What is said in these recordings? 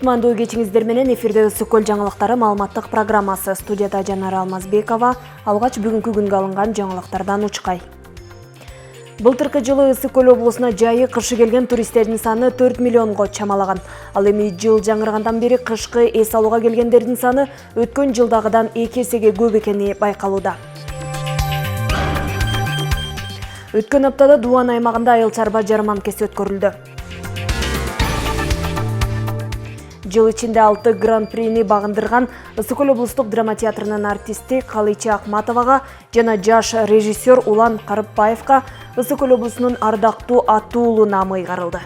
Кутмандуу кечиңиздер менен эфирде ысык көл жаңылыктары маалыматтык программасы. Студияда Жанара Алмазбекова. Алгач бүгүнкү күнгө алынган жаңылыктардан учкай. Былтыркы жылы ысык көл облусуна жайы кышы келген туристтердин саны 4 миллионго чамалаган. Ал эми жыл жаңыргандан бери кышкы эс алууга келгендердин саны өткөн жылдагыдан 2 эсеге көп экени байкалууда. Өткөн аптада Дуан аймагында айыл чарба жарманкеси өткөрүлдү. Жыл ичинде 6 гран-прини багындырган Ысык көл облустук драма театрынын артисти Калыча Ахматовага жана жаш режиссер Улан Карыпбаевка Ысык көл облусунун ардактуу аты уулу наамы ыйгарылды.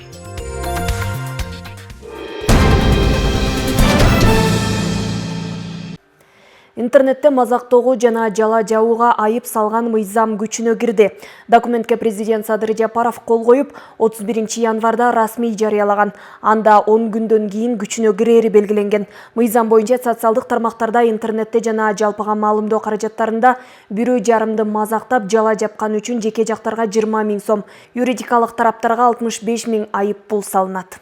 Интернетте мазактоого жана жала жабууга айып салган мыйзам күчүнө кирди. Документке президент Садыр Жапаров кол коюп, 31 январда расмий жарыялаган. Анда 10 күндөн кийин күчүнө кирери белгиленген. Мыйзам боюнча социалдык тармактарда, интернетте жана жалпыга маалымдоо каражаттарында бирөө жарымды мазактап, жала жапкан үчүн жеке жактарга 20 000 сом, юридикалык тараптарга 65 000 айып пул салынат.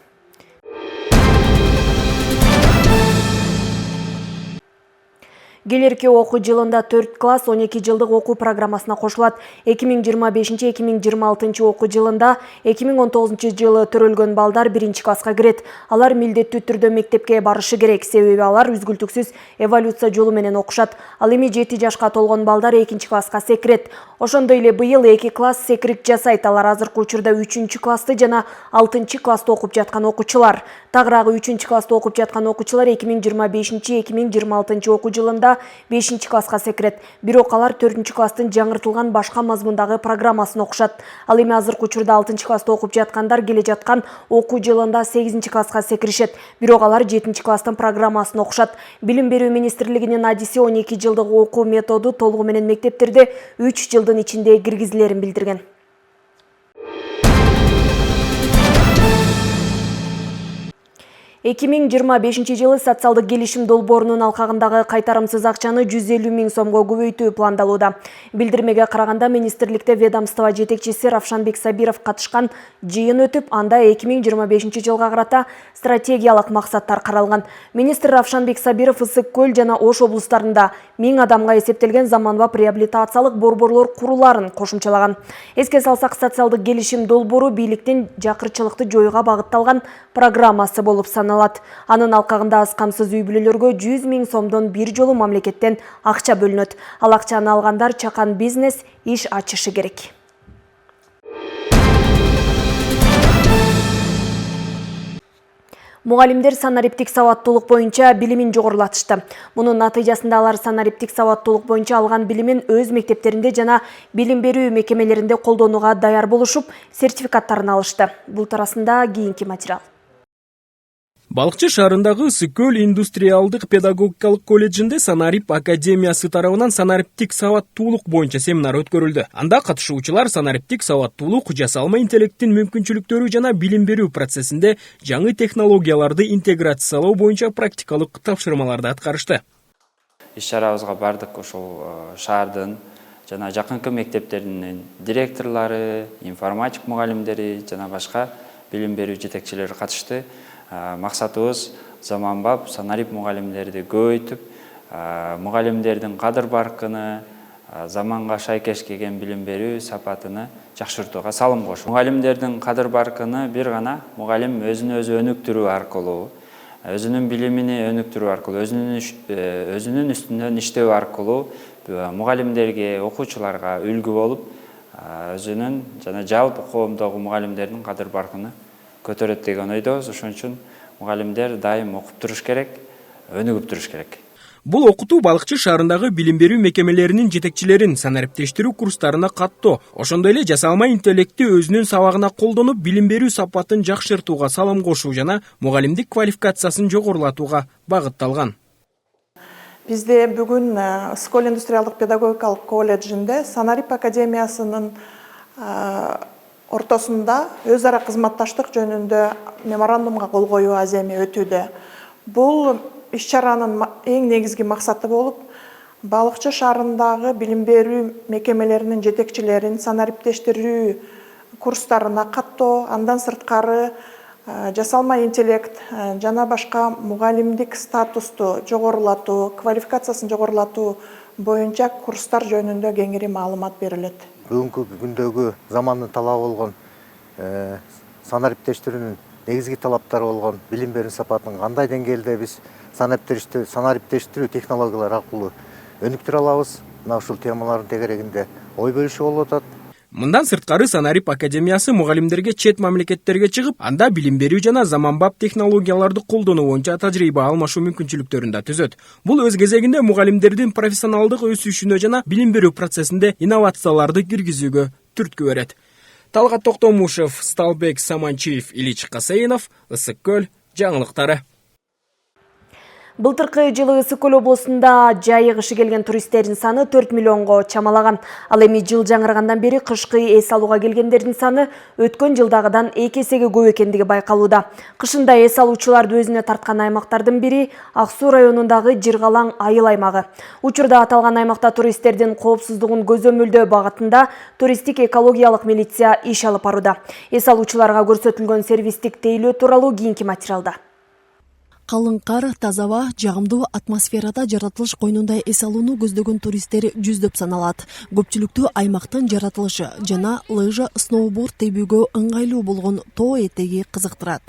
Келерки окуу жылында 4 класс 12 жылдык окуу программасына кошулат. 2025-2026 окуу жылында 2019 жылы төрөлгөн балдар 1 класска кирет. Алар милдеттүү түрдө мектепке барышы керек, себеби алар үзгүлтүксүз эволюция жолу менен окушат. Ал эми 7 жашка толгон балдар 2 класска секирет. Ошондой эле быйыл 2 класс секирик жасайт. Алар азыркы учурда 3 классты жана 6 классты окуп жаткан окуучулар. Тагыраагы 3 классты окуп жаткан окуучулар 2025-2026 окуу жылында 5 класска секирет. Бирок алар 4 класстын жаңыртылган башка мазмундагы программасын окушат. Ал эми азыркы учурда 6 класста окуп жаткандар келе жаткан окуу жылында 8 класска секиришет. Бирок алар 7 класстын программасын окушат. Билим берүү министрлигинин адиси 12 жылдык окуу методу толугу менен мектептерде 3 жылдын ичинде киргизилерин билдирген. Эки миң жыйырма бешинчи жылы социалдык келишим долбоорунун алкагындагы кайтарымсыз акчаны 150 000 сомго көбөйтүү пландалууда. Билдирмеге караганда министрликте ведомство жетекчиси Равшанбек Сабиров катышкан жыйын өтүп, анда 2025 жылга карата стратегиялык максаттар каралган. Министр Равшанбек Сабиров Ысык көл жана Ош облустарында 1000 адамга эсептелген заманбап реабилитациялык борборлор куруларын кошумчалаган. Эске салсак, социалдык келишим долбоору бийликтин жакырчылыкты жоюуга багытталган программасы болуп саналат. Анын алкагында аз камсыз үй бүлөлөргө 100 000 сомдон бир жолу мамлекеттен акча бөлүнөт. Ал акчаны алгандар чакан бизнес иш ачышы керек. Мугалимдер санариптик сабаттуулук боюнча билимин жогорулатышты. Мунун натыйжасында алар санариптик сабаттуулук боюнча алган билимин өз мектептеринде жана билим берүү мекемелеринде колдонууга даяр болушуп, сертификаттарын алышты. Бул туурасында кийинки материал. Балыкчы шаарындагы Ысык көл индустриалдык педагогикалык колледжинде Санарип академиясы тарабынан санариптик сабаттуулук боюнча семинар өткөрүлдү. Анда катышуучулар санариптик сабаттуулук, жасалма интеллекттин мүмкүнчүлүктөрү жана билим берүү процессинде жаңы технологияларды интеграциялоо боюнча практикалык тапшырмаларды аткарышты. Иш-чарабызга бардык ошол шаардын жана жакынкы мектептеринин директорлору, информатик мугалимдери жана башка билим берүү жетекчилери катышты. Максатыбыз заманбап санарип мугалимдерди көбөйтүп, мугалимдердин кадыр баркыны, заманга шайкеш келген билим берүү сапатыны жакшыртууга салым кошуу. Мугалимдердин кадыр баркыны бир гана мугалим өзүн өзү өнүктүрүү аркылуу, өзүнүн билимини өнүктүрүү аркылуу, өзүнүн үстүнөн иштөө аркылуу мугалимдерге, окуучуларга үлгү болуп, өзүнүн жана жалпы коомдогу мугалимдердин кадыр баркыны көтөрөт деген ойдобуз. Ошон үчүн мугалимдер дайым окуп туруш керек, өнүгүп туруш керек. Бул окутуу Балыкчы шаарындагы билим берүү мекемелеринин жетекчилерин санариптештирүү курстарына каттоо, ошондой эле жасалма интеллектти өзүнүн сабагына колдонуп, билим берүү сапатын жакшыртууга салым кошуу жана мугалимдик квалификациясын жогорулатууга багытталган. Бизде бүгүн Ысык көл индустриалдык педагогикалык колледжинде Санарип академиясынын ортосунда өз ара кызматташтык жөнүндө меморандумга кол коюу аземи өтүүдө. Бул иш-чаранын эң негизги максаты болуп, Балыкчы шаарындагы билим берүү мекемелеринин жетекчилерин санариптештирүү курстарына каттоо, андан сырткары жасалма интеллект жана башка мугалимдик статусту жогорулатуу, квалификациясын жогорулатуу боюнча курстар жөнүндө кеңири маалымат берилет. Бүгүнкү күндөгү замандын талабы болгон санариптештирүүнүн негизги талаптары болгон билим берүү сапатын кандай деңгээлде биз санариптештирүү технологиялары аркылуу өнүктүрө алабыз? Мына ушул темалардын тегерегинде ой бөлүшүү болуп атат. Мындан сырткары Санарип академиясы мугалимдерге чет мамлекеттерге чыгып, анда билим берүү жана заманбап технологияларды колдонуу боюнча тажрыйба алмашуу мүмкүнчүлүктөрүн да түзөт. Бул өз кезегинде мугалимдердин профессионалдык өсүшүнө жана билим берүү процессинде инновацияларды киргизүүгө түрткү берет. Талгат Токтомушев, Сталбек Саманчиев, Ильич Касейнов, Ысык Көл жаңылыктары. Былтыркы жылы Ысык Көл облусунда жайыгышы келген туристтердин саны 4 миллионго чамалаган. Ал эми жыл жаңыргандан бери кышкы эс алууга келгендердин саны өткөн жылдагыдан 2 эсеге көп экендиги байкалууда. Кышында эс алуучуларды өзүнө тарткан аймактардын бири Ак Суу районундагы Жыргалаң айыл аймагы. Учурда аталган аймакта туристтердин коопсуздугун көзөмөлдөө багытында туристтик экологиялык милиция иш алып барууда. Эс алуучуларга көрсөтүлгөн сервистик тейлөө тууралуу кийинки материалда. Калың кар, таза аба, жагымдуу атмосферада жаратылыш койнунда эс алууну көздөгөн туристтер жүздөп саналат. Көпчүлүктүү аймактын жаратылышы жана лыжа, сноуборд тебүүгө ыңгайлуу болгон тоо этеги кызыктырат.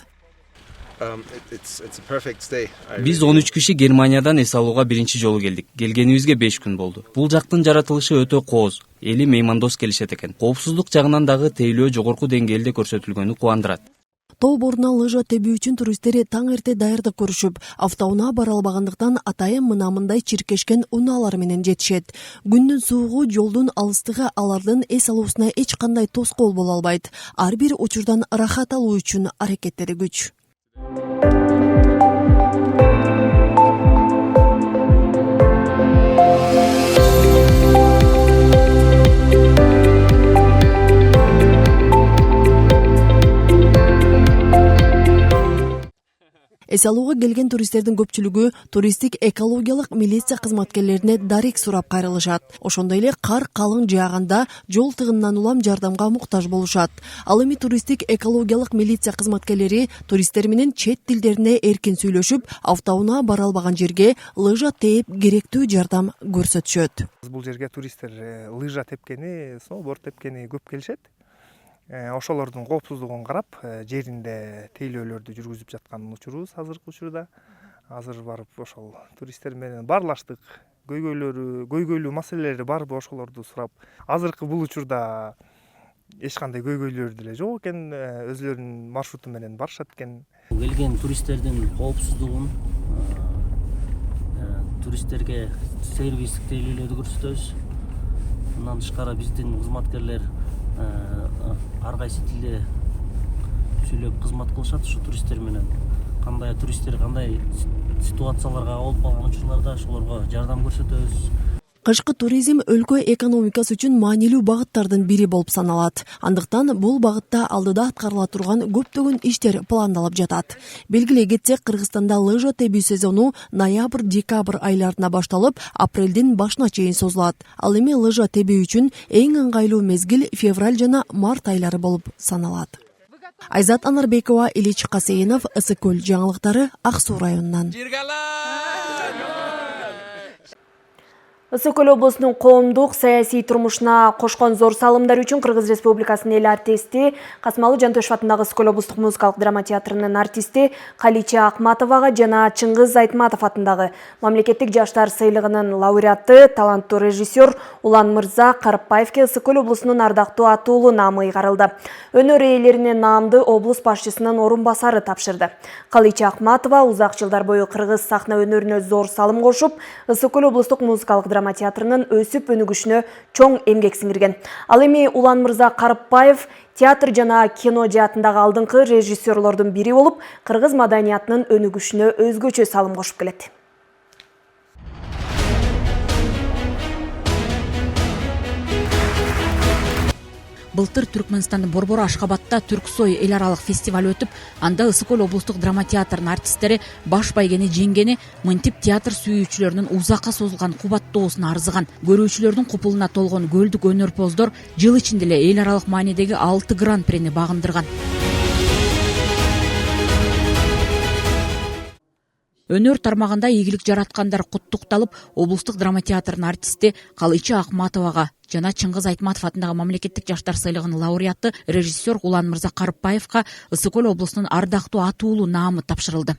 Биз 13 киши Германиядан эс алууга биринчи жолу келдик. Келгенибизге 5 күн болду. Бул жактын жаратылышы өтө кооз. Эли меймандос келишет экен. Коопсуздук жагынан дагы тейлөө жогорку деңгээлде көрсөтүлгөнү кубандырат. Тоо боруна лыжа тебүү үчүн туристтер таң эрте даярдык көрүшүп, автоунаа бара албагандыктан атайын мындай чиркешкен унаалар менен жетишет. Күндүн суугу, жолдун алыстыгы алардын эс алуусуна эч кандай тоскоол боло албайт. Ар бир учурдан рахат алуу үчүн аракеттери күч. Эс алууга келген туристтердин көпчүлүгү туристтик экологиялык милиция кызматкерлерине дарек сурап кайрылышат. Ошондой эле кар калың жааганда жол тыгынынан улам жардамга муктаж болушат. Ал эми туристтик экологиялык милиция кызматкерлери туристтер менен чет тилдерине эркин сүйлөшүп, автоунаа бара албаган жерге лыжа тээп керектүү жардам көрсөтүшөт. Бул жерге туристтер лыжа тепкени, сноуборд тепкени көп келишет. Ошолордун коопсуздугун карап, жеринде тейлөөлөрдү жүргүзүп жатканын учурубуз азыркы учурда. Азыр барып ошол туристтер менен баарлаштык. Көйгөйлүү маселелери барбы ошолорду сурап. Азыркы бул учурда эч кандай көйгөйлөр деле жок экен, өзлөрүнүн маршруту менен барышат экен. Келген туристтердин коопсуздугун, туристтерге сервистик тейлөөлөрдү көрсөтөбүз. Мындан тышкары биздин кызматкерлер ар кайсы тилде сүйлөп кызмат кылышат ушу туристтер менен. Туристтер кандай ситуацияларга болуп калган учурларда ошолорго жардам көрсөтөбүз. Кышкы туризм өлкө экономикасы үчүн маанилүү багыттардын бири болуп саналат. Андыктан бул багытта алдыда аткарыла турган көптөгөн иштер пландалып жатат. Белгилей кетсек, Кыргызстанда лыжа тебүү сезону ноябрь-декабрь айларына башталып, апрелдин башына чейин созулат. Ал эми лыжа тебүү үчүн эң ыңгайлуу мезгил февраль жана март айлары болуп саналат. Айзат Анарбекова, Ильич Касейнов, Ысык Көл жаңылыктары, Ак Суу районунан. Ысык Көл облусунун коомдук саясий турмушуна кошкон зор салымдар үчүн Кыргыз Республикасынын эл артисти, Касымалы Жантөшев атындагы Ысык Көл облустук музыкалык драма театрынын артисти Калича Акматовага жана Чыңгыз Айтматов атындагы Мамлекеттик жаштар сыйлыгынын лауреаты, таланттуу режиссер Улан Мырза Карыпбаевке Ысык Көл облусунун ардактуу атуулу наамы ыйгарылды. Өнөр ээлерине наамды облус башчысынын орун басары тапшырды. Калича Акматова узак жылдар бою кыргыз сахна өнөрүнө зор салым кошуп, Ысык Көл облустук музыкалык драма театрынын өсүп өнүгүшүнө чоң эмгек сиңирген. Ал эми Улан Мырза Карыпбаев театр жана кино жаатындагы алдыңкы режиссерлордун бири болуп, кыргыз маданиятынын өнүгүшүнө өзгөчө салым кошуп келет. Былтыр Түркмөнстандын Борбор Ашхабадта Түрксой эл аралык фестиваль өтүп, анда Ысык Көл облустук драма театрынын артисттери баш байгени жеңгени мынтип театр сүйүүчүлөрүнүн узакка созулган кубаттоосуна арзыган. Көрүүчүлөрдүн купулуна толгон көлдүк өнөрпоздор жыл ичинде эле эл аралык маанидеги 6 гран-прини багындырган. Өнөр тармагында ийгилик жараткандар куттукталып, облустук драма театрынын артисти Калычы Акматовага жана Чыңгыз Айтматов атындагы мамлекеттик жаштар сыйлыгынын лауреаты режиссер Улан Мырза Карыпбаевга Ысык Көл облусунун ардактуу атуулу наамы тапшырылды.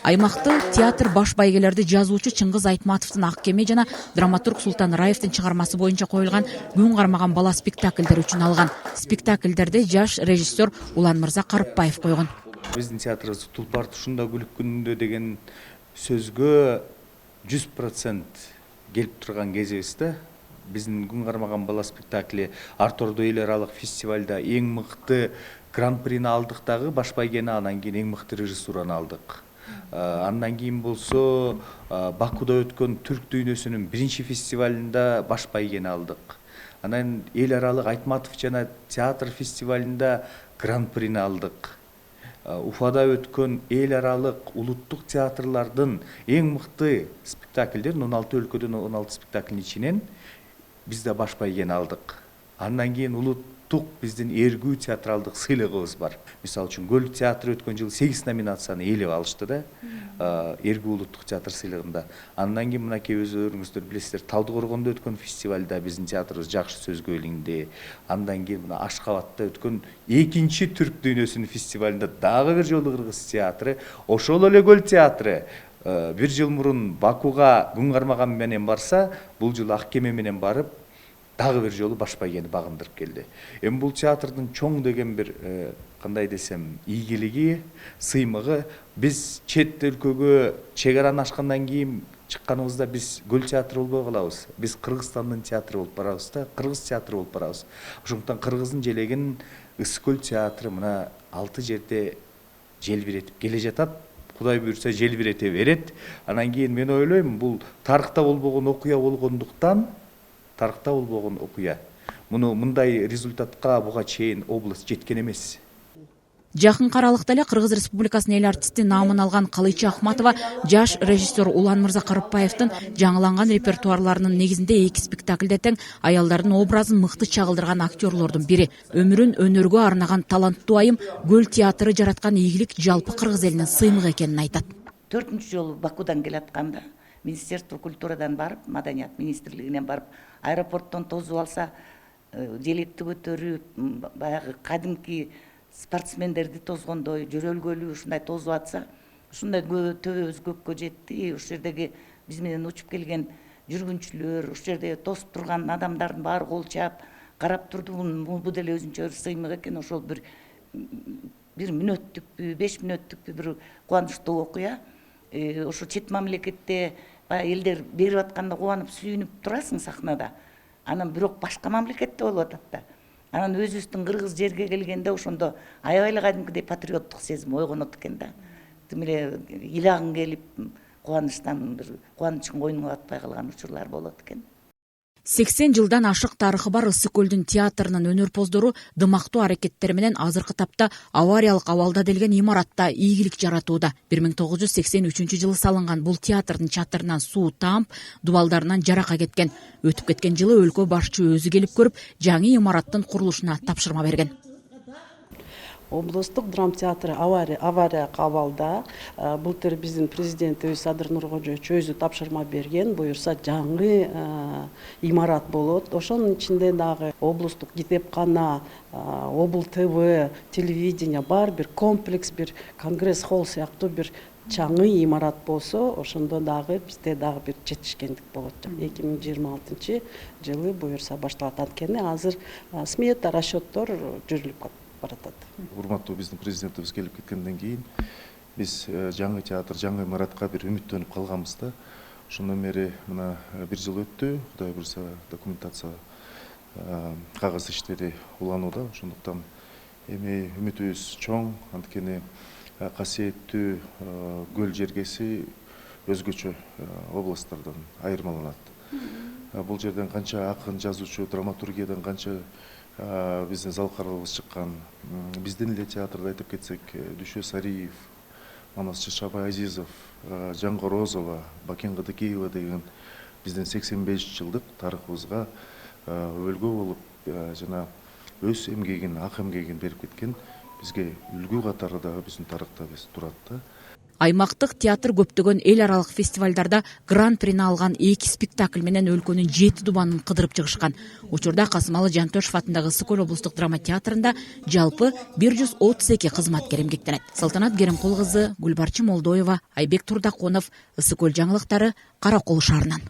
Аймакты театр баш байгелерди жазуучу Чыңгыз Айтматовдун Ак кеме жана драматург Султан Раевдин чыгармасы боюнча коюлган Күн кармаган бала спектакльдер үчүн алган. Спектакльдерди жаш режиссер Улан Мырза Карыпбаев койгон. Биздин театрыбыз Тулпар тушунда күлүп күнүндө деген сөзгө 100% келип турган кезибизде биздин Күн кармаган бала спектакли Артурдо эл аралык фестивалда эң мыкты гран-прини алдык дагы баш байгени, анан кийин эң мыкты режиссураны алдык. Андан кийин болсо Бакуда өткөн түрк дүйнөсүнүн биринчи фестивалында баш байгени алдык. Анан эл аралык Айтматов жана театр фестивалында гран-прини алдык. Уфада өткөн эл аралык улуттук театрлардын эң мыкты спектакльдерин 16 өлкөдөн 16 спектакльдин ичинен биз да баш байгени алдык. Андан кийин улуттук биздин эргүү театралдык сыйлыгыбыз бар. Мисалы үчүн Көл театры өткөн жылы 8 номинацияны ээлеп алышты да, эргүү улуттук театр сыйлыгында. Андан кийин мынакей өзүңүздөр билесиздер, Талдыкоргондо өткөн фестивалда биздин театрыбыз жакшы сөзгө илинди. Андан кийин мына Ашкабатта өткөн экинчи түрк дүйнөсүнүн фестивалында дагы бир жолу кыргыз театры, ошол эле Көл театры бир жыл мурун Бакуга Күн кармаган менен барса, бул жылы Ак кеме менен барып, дагы бир жолу баш байгени багындырып келди. Эми бул театрдын чоң деген бир кандай десем, ийгилиги, сыймыгы, биз чет өлкөгө чек араны ашкандан кийин чыкканыбызда биз Көл театры болбой калабыз. Биз Кыргызстандын театры болуп барабыз да, Кыргыз театры болуп барабыз. Ошондуктан Кыргыздын желегин Ысык Көл театры мына 6 жерде желбиретип келе жатат. Кудай буйрса желбирете берет. Анан кийин мен ойлойм, бул тарыхта болбогон окуя болгондуктан тарыхта болбогон окуя. Муну мындай результатка буга чейин область жеткен эмес. Жакын аралыкта эле Кыргыз Республикасынын эл артисти наамын алган Калычы Акматова жаш режиссер Улан Мырза Карыпбаевдин жаңыланган репертуарларынын негизинде 2 спектакльде тең аялдардын образын мыкты чагылдырган актерлордун бири. Өмүрүн өнөргө арнаган таланттуу айым Көл театры жараткан ийгилик жалпы кыргыз элинин сыймыгы экенин айтат. 4-чү жолу Бакудан келатканда Министерство культурадан барып, Маданият министрлигинен барып, аэропорттон тосуп алса, желекти көтөрүп, баягы кадимки спортсмендерди тозгондой, жөрөлгөлүү ушундай тосуп атса, ушундай төбөбүз көккө жетти. Ушу жердеги биз менен учуп келген жүргүнчүлөр, ушу жерде тосуп турган адамдардын баары кол чаап карап турду. Бул деле өзүнчө сыймык экен. Ошол бир мүнөттүкпү, 5 мүнөттүкпү бир кубанычтуу окуя. Ошо чет мамлекетте элдер берип атканда кубанып, сүйүнүп турасың сахнада. Анан бирок башка мамлекетте болуп атат да. Анан өзүбүздүн кыргыз жерге келгенде ошондо аябай эле кадимкидей патриоттук сезим ойгонот экен да. Тим эле ыйлагың келип, кубанычтан бир кубанычың койнуңа батпай калган учурлар болот экен. 80 жылдан ашык тарыхы бар Ысык Көлдүн театрынын өнөрпоздору дымактуу аракеттери менен азыркы тапта авариялык абалда делген имаратта ийгилик жаратууда. 1983 жылы салынган бул театрдын чатырынан суу таап, дубалдарынан жарака кеткен. Өтүп кеткен жылы өлкө башчы өзү келип көрүп, жаңы имараттын курулушуна тапшырма берген. Облустук драма театры авария абалда. Былтыр биздин президентибиз Садыр Нуркожоевич өзү тапшырма берген, буюрса жаңы имарат болот. Ошонун ичинде дагы облустук китепкана, обл ТВ, телевидение бар бир комплекс, бир конгресс холл сыяктуу бир жаңы имарат болсо, ошондо дагы бизде дагы бир жетишкендик болот. 2026 жылы буюрса башталат. Анткени азыр смета, расчеттор жүрүлүп баратат. Урматтуу биздин президентибиз келип кеткенден кийин биз жаңы театр, жаңы имаратка бир үмүттөнүп калганбыз да. Ошондон бери мына 1 жыл өттү. Кудай буйрса документация, кагаз иштери уланууда. Ошондуктан эми үмүтүбүз чоң. Анткени касиеттүү көл жергеси өзгөчө областтардан айырмаланат. Бул жерден канча акын, жазуучу, драматургиядан канча биздин залкарларыбыз чыккан. Биздин эле театрда айтып кетсек, Дүшө Сариев, Манас Чачабай Азизов, Жаңго Розова, Бакен Кыдыкеева деген биздин 85 жылдык тарыхыбызга өлгө болуп жана өз эмгегин, ак эмгегин берип кеткен бизге үлгү катары дагы биздин тарыхта турат да. Аймактык театр көптөгөн эл аралык фестивалдарда гран-прини алган 2 спектакль менен өлкөнүн 7 дубанын кыдырып чыгышкан. Учурда Касымалы Жантөшев атындагы Ысыкөл облустук драма театрында жалпы 132 кызматкер эмгектенет. Салтанат Керимкул кызы, Гүлбарчы Молдоева, Айбек Турдаконов, Ысыкөл жаңылыктары, Каракол шаарынан.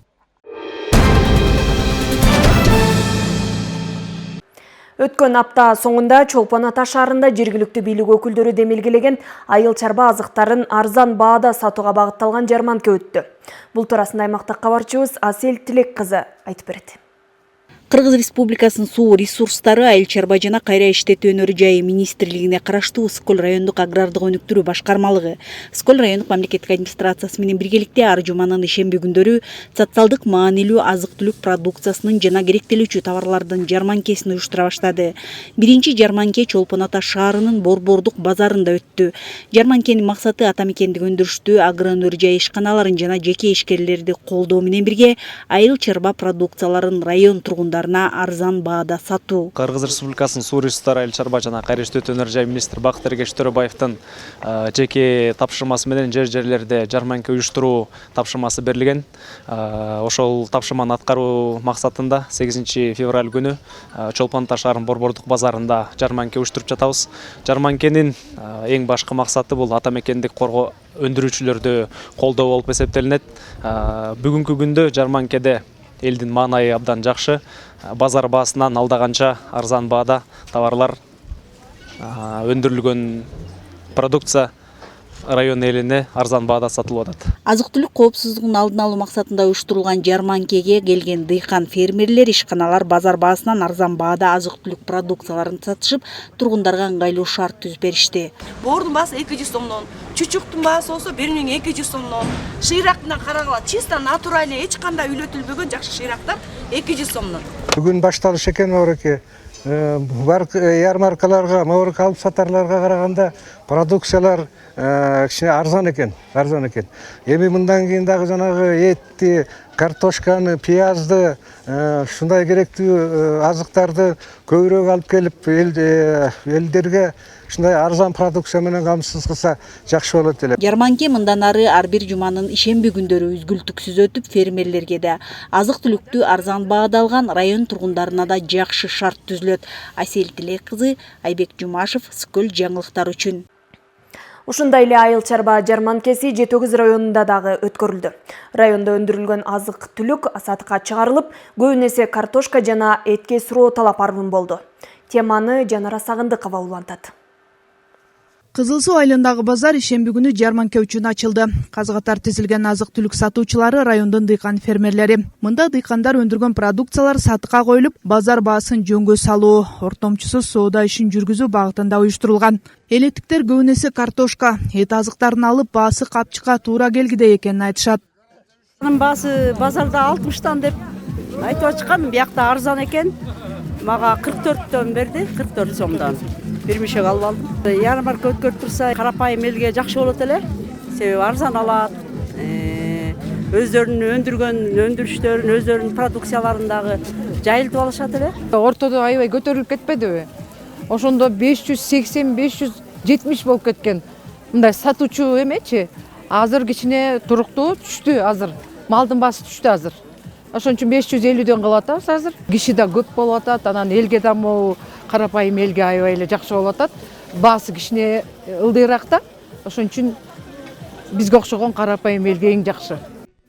Өткөн апта соңында Чолпон Ата шаарында жергиликтүү бийлик өкүлдөрү демилгелеген айыл чарба азыктарын арзан баада сатууга багытталган жарманка өттү. Бул туурасында аймактык кабарчыбыз Асель Тилек кызы айтып берет. Кыргыз Республикасынын суу ресурстары, айыл чарба жана кайра иштетүү өнөрү жайы министрлигине караштуу Ысыкөл райондук агрардык өнүктүрүү башкармалыгы Ысыкөл райондук мамлекеттик администрациясы менен биргеликте ар жуманын ишемби күндөрү социалдык маанилүү азык-түлүк продукциясынын жана керектелүүчү товарлардын жарманкесин уюштура баштады. Биринчи жарманке Чолпон Ата шаарынын Борбордук базарында өттү. Жарманкенин максаты ата мекендик өндүрүштүү агро өнөр жай ишканаларын жана жеке ишкерлерди колдоо менен бирге айыл чарба продукцияларын район тургундарына арзан баада сатуу. Кыргыз Республикасынын суу ресурстары, айыл чарба жана кайра иштетүү өнөр жай министри Бакыт Эргеш Төрөбаевдин жеке тапшырмасы менен жерлерде жарманка уюштуруу тапшырмасы берилген. Ошол тапшырманы аткаруу максатында 8 февраль күнү Чолпон Ата шаарынын Борбордук базарында жарманка уюштуруп жатабыз. Жарманкенин эң башкы максаты бул ата мекендик коргоо өндүрүүчүлөрдү колдоо болуп эсептелинет. Бүгүнкү күндө жарманкеде элдин маанайы абдан жакшы. Базар баасынан алдаганча арзан баада товарлар, өндүрүлгөн продукция район элине арзан баада сатылып атат. Азык-түлүк коопсуздугун алдын алуу максатында уюштурулган жарманкеге келген дыйкан фермерлер, ишканалар базар баасынан арзан баада азык-түлүк продукцияларын сатышып, тургундарга ыңгайлуу шарт түзүп беришти. Боордун баасы 200 сомдон, чучуктун баасы болсо 1200 сомдон, шыйрактан карагыла чисто натуральный, эч кандай үйлөтүлбөгөн жакшы шыйрактар 200 сомдон. Бүгүн башталыш экен оореке. Бар ярмаркаларга, моорок алып сатарларга караганда продукциялар кичине арзан экен. Эми мындан кийин дагы жанагы этти, картошканы, пиязды, ушундай керектүү азыктарды көбүрөөк алып келип элдерге ушундай арзан продукция менен камсыз кылса жакшы болот эле. Жарманке мындан ары ар бир жуманын ишемби күндөрү үзгүлтүксүз өтүп, фермерлерге да азык-түлүктү арзан баада алган район тургундарына да жакшы шарт түзүлөт. Асель Тилек кызы, Айбек Жумашев, Ысыкөл жаңылыктар үчүн. Ушундай эле айыл чарба жарманкеси Жетөгүз районунда дагы өткөрүлдү. Районда өндүрүлгөн азык-түлүк сатыкка чыгарылып, көбүн эсе картошка жана этке суроо талап арбын болду. Теманы Жанара Сагындыкова улантат. Кызыл Суу айылындагы базар ишемби күнү жарманка үчүн ачылды. Казгатар тизилген азык-түлүк сатуучулары райондун дыйкан фермерлери. Мында дыйкандар өндүргөн продукциялар сатыкка коюлуп, базар баасын жөнгө салуу, ортомчусуз соода ишин жүргүзүү багытында уюштурулган. Элеттиктер көбүн эсе картошка, эт азыктарын алып, баасы капчыкка туура келгидей экенин айтышат. Баасы базарда 60тан деп айтып ачкан, биякта арзан экен. Мага 44төн берди, 44 сомдон. Бир мишек алып алдым. Ярмарка өткөрүп турса, карапайым элге жакшы болот эле. Себеби арзан алат. Өздөрүнүн өндүргөн өндүрүштөрүн, өздөрүнүн продукцияларын дагы жайылтып алышат эле. Ортодо аябай көтөрүлүп кетпедиби? Ошондо 580-570 болуп кеткен. Мындай сатуучу эмечи. Азыр кичине туруктуу түштү азыр. Малдын баасы түштү азыр. Ошон үчүн 550дөн кылып атабыз азыр. Киши да көп болуп атат, анан элге да могу карапайым элге аябай эле жакшы болуп атат. Баасы кичине ылдыйраак да. Ошон үчүн бизге окшогон карапайым элге эң жакшы.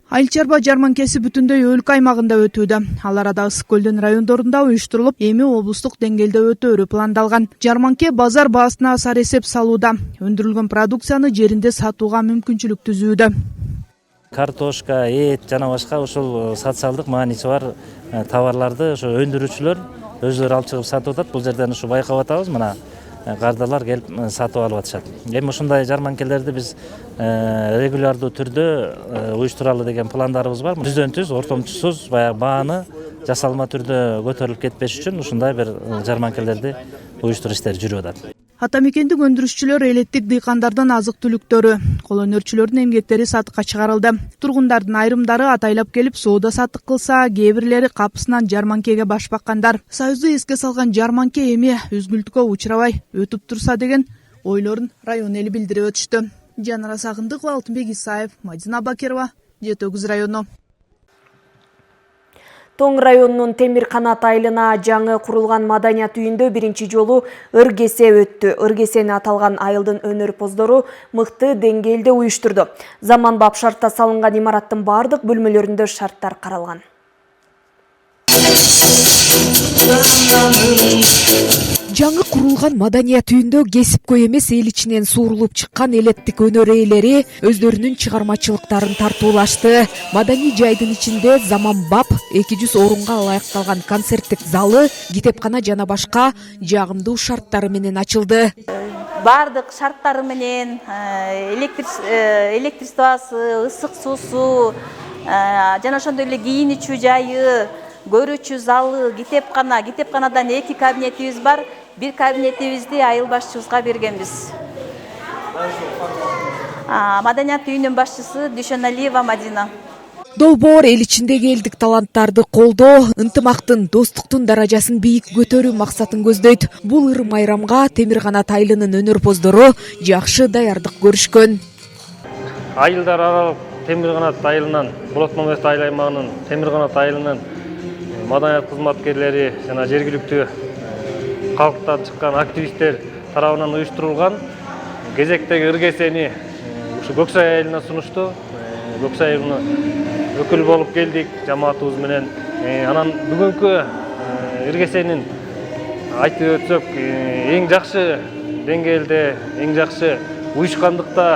Айыл чарба жарманкеси бүтүндөй өлкө аймагында өтүүдө. Ал арада Ысыкөлдүн райондорунда уюштурулуп, эми облустук деңгээлде өтөөрү пландалган. Жарманке базар баасына асар эсеп салууда. Өндүрүлгөн продукцияны жеринде сатууга мүмкүнчүлүк түзүүдө. Картошка, эт жана башка ушул социалдык мааниси бар товарларды ошо өндүрүүчүлөр өзлөрү алып чыгып сатып атат. Бул жерден ушу байкап атабыз. Мына кардалар келип сатып алып атышат. Эми ушундай жарманкелерди биз регулярдуу түрдө уюштуралы деген пландарыбыз бар. Түздөн түз, ортомчусуз баягы бааны жасалма түрдө көтөрүлүп кетпеш үчүн ушундай бир жарманкелерди уюштуруу иштери жүрүп атат. Ата мекендик өндүрүшчүлөр элеттик дыйкандардын азык түлүктөрү, кол өнөрчүлөрдүн эмгектери сатыкка чыгарылды. Тургундардын айрымдары атайлап келип соода сатык кылса, кээ бирлери капысынан жарманкеге баш баккандар. Союзду эске салган жарманке эми үзгүлтүккө учурабай өтүп турса деген ойлорун район эли билдирип өтүштү. Жанара Сагындыкова, Алтынбек Исаев, Мадина Бакирова, Жети Өгүз району. Тоң районунун Темир Канат айылына жаңы курулган маданият үйүндө биринчи жолу ыргесе өттү. Ыргесени аталган айылдын өнөрпоздору мыкты деңгээлде уюштурду. Заманбап шартта салынган имараттын бардык бөлмөлөрүндө шарттар каралган. Жаңы курулган маданият үйүндө кесипкөй эмес эл ичинен суурулуп чыккан элеттик өнөр ээлери өздөрүнүн чыгармачылыктарын тартуулашты. Маданий жайдын ичинде заманбап 200 орунга ылайыкталган концерттик залы, китепкана жана башка жагымдуу шарттары менен ачылды. Бардык шарттары менен электричествосы, ысык суусу, жана ошондой эле кийиничүү жайы, көрүүчү залы, китепканадан 2 кабинетибиз бар. Бир кабинетибизди айыл башчыбызга бергенбиз. Маданият үйүнүн башчысы Дүйшөналиева Мадина. Долбоор эл ичиндеги элдик таланттарды колдоо, ынтымактын, достуктун даражасын бийик көтөрүү максатын көздөйт. Бул ырым айрамга Темир Канат айылынын өнөрпоздору жакшы даярдык көрүшкөн. Айылдар аралык Темир Канат айылынан, Болот Мамедов айыл аймагынын Темир Канат айылынын маданият кызматкерлери жана жергиликтүү калктан чыккан активисттер тарабынан уюштурулган кезектеги ыргесени ушу Көксай айылына сунушту. Көксай айылына өкүл болуп келдик жамаатыбыз менен. Анан бүгүнкү ыргесенин айтып өтсөк, эң жакшы деңгээлде, эң жакшы уюшкандыкта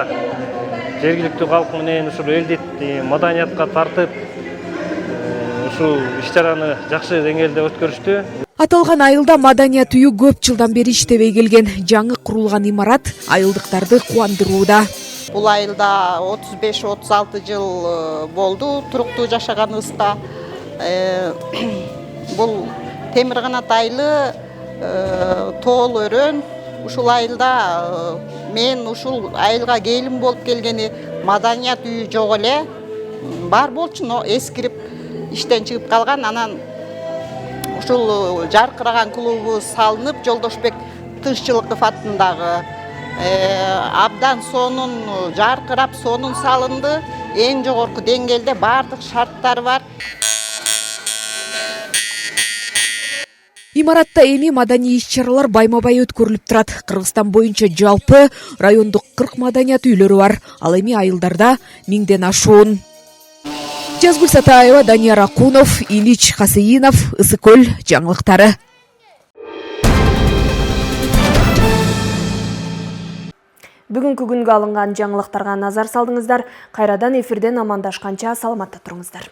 жергиликтүү калк менен ушул элди маданиятка тартып ушул иш-чараны жакшы деңгээлде өткөрүштү. Аталган айылда маданият үйү көп жылдан бери иштебей келген. Жаңы курулган имарат айылдыктарды кубандырууда. Бул айылда 35-36 жыл болду туруктуу жашаганыбызга. Бул Темир Канат айылы тоол өрөн. Ушул айылда мен ушул айылга келин болуп келгени маданият үйү жок эле. Бар болчу, но эскирип иштен чыгып калган. Анан ушул жаркыраган клубу салынып, Жолдошбек Тынччылыков атындагы абдан сонун жаркырап, сонун салынды. Эң жогорку деңгээлде бардык шарттары бар. Имаратта эми маданий иш-чаралар байма-бай өткөрүлүп турат. Кыргызстан боюнча жалпы райондук 40 маданият үйлөрү бар. Ал эми айылдарда 1000ден ашуун. Жазгүл Сатаева, Данияр Акунов, Ильич Хасеинов, Ысыкөл жаңылыктары. Бүгүнкү күнгө алынган жаңылыктарга назар салдыңыздар. Кайрадан эфирден амандашканча саламатта туруңуздар.